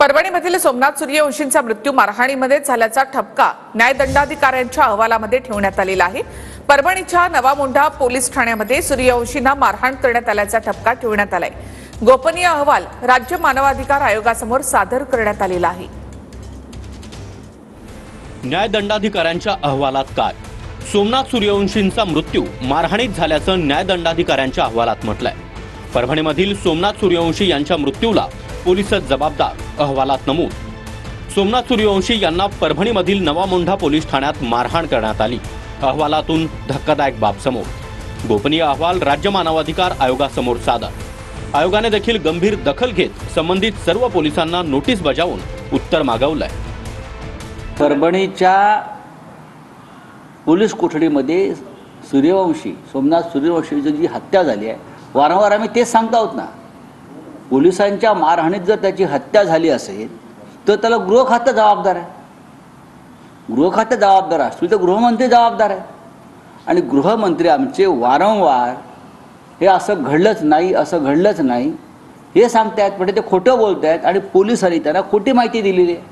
परभणीमधील सोमनाथ सूर्यवंशींचा मृत्यू मारहाणीमध्ये झाल्याचा ठपका न्यायदंडाधिकाऱ्यांच्या अहवालामध्ये ठेवण्यात आलेला आहे। परभणीच्या नवामोंढा पोलीस ठाण्यामध्ये सूर्यवंशींना मारहाण करण्यात आल्याचा ठपका ठेवण्यात आलाय। गोपनीय अहवाल राज्य मानवाधिकार आयोगासमोर सादर करण्यात आलेला आहे। न्यायदंडाधिकाऱ्यांच्या अहवालात काय? सोमनाथ सूर्यवंशींचा मृत्यू मारहाणीत झाल्याचं न्यायदंडाधिकाऱ्यांच्या अहवालात म्हटलंय। परभणीमधील सोमनाथ सूर्यवंशी यांच्या मृत्यूला पोलीसच जबाबदार, अहवालात नमूद। सोमनाथ सूर्यवंशी यांना परभणीमधील नवामोंढा पोलीस ठाण्यात मारहाण करण्यात आली। अहवालातून धक्कादायक बाब समोर। गोपनीय अहवाल राज्य मानवाधिकार आयोगासमोर सादर। आयोगाने देखील गंभीर दखल घेत संबंधित सर्व पोलिसांना नोटीस बजावून उत्तर मागवलंय। परभणीच्या पोलीस कोठडीमध्ये सोमनाथ सूर्यवंशीची जी हत्या झाली आहे, वारंवार आम्ही तेच सांगतो आहोत ना, पोलिसांच्या मारहाणीत जर त्याची हत्या झाली असेल तर त्याला गृह खातं जबाबदार आहे। गृह खातं जबाबदार असतो तर गृहमंत्री जबाबदार आहे। आणि गृहमंत्री आमचे वारंवार हे असं घडलंच नाही हे सांगतायत, पण ते खोटं बोलतायत आणि पोलिसांनी त्यांना खोटी माहिती दिलेली आहे।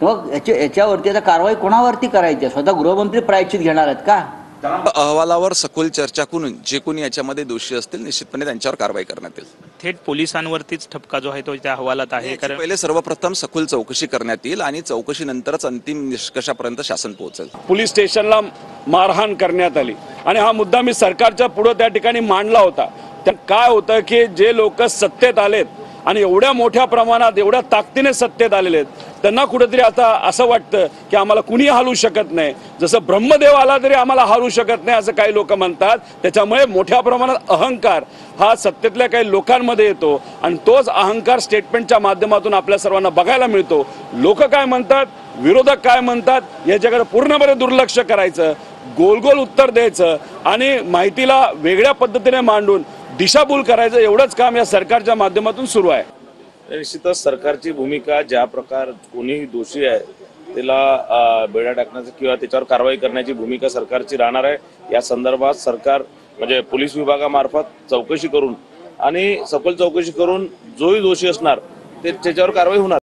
मग याच्यावरती आता कारवाई कोणावरती करायची आहे? स्वतः गृहमंत्री प्रायश्चित घेणार आहेत का? अहवालावर सखोल चर्चा करून जे कोणी याच्यामध्ये दोषी असतील निश्चितपणे त्यांच्यावर कारवाई करण्यात येईल। थेट पोलिसांवरतीच ठपका जो आहे तो त्या अहवालात आहे। कारण पहिले सर्वप्रथम सखोल चौकशी करण्यात येईल आणि चौकशीनंतरच अंतिम निष्कर्षापर्यंत शासन पोहोचेल। पोलीस स्टेशनला मारहाण करण्यात आली आणि हा मुद्दा मी सरकारच्या पुढे त्या ठिकाणी मांडला होता। त्या काय होतं की जे लोक सत्तेत आलेत आणि एवढ्या मोठ्या प्रमाणात एवढ्या ताकदीने सत्तेत आलेले आहेत, त्यांना कुठेतरी आता असं वाटतं की आम्हाला कुणी हलवू शकत नाही, जसं ब्रह्मदेव आला तरी आम्हाला हलवू शकत नाही असं काही लोक म्हणतात। त्याच्यामुळे मोठ्या प्रमाणात अहंकार हा सत्तेतल्या काही लोकांमध्ये येतो आणि तोच अहंकार स्टेटमेंटच्या माध्यमातून आपल्या सर्वांना बघायला मिळतो। लोक काय म्हणतात, विरोधक काय म्हणतात याच्याकडे पूर्णपणे दुर्लक्ष करायचं, गोल गोल उत्तर द्यायचं आणि माहितीला वेगळ्या पद्धतीने मांडून दिशाभूल करायचं, एवढंच काम या सरकारच्या माध्यमातून सुरू आहे। निश्चितच सरकारची भूमिका ज्या प्रकार कोणीही दोषी आहे त्याला बेड्या टाकण्याची किंवा त्याच्यावर कारवाई करण्याची भूमिका सरकारची राहणार आहे। या संदर्भात सरकार म्हणजे पोलीस विभागामार्फत चौकशी करून आणि सखोल चौकशी करून जोही दोषी असणार त्याच्यावर कारवाई होणार।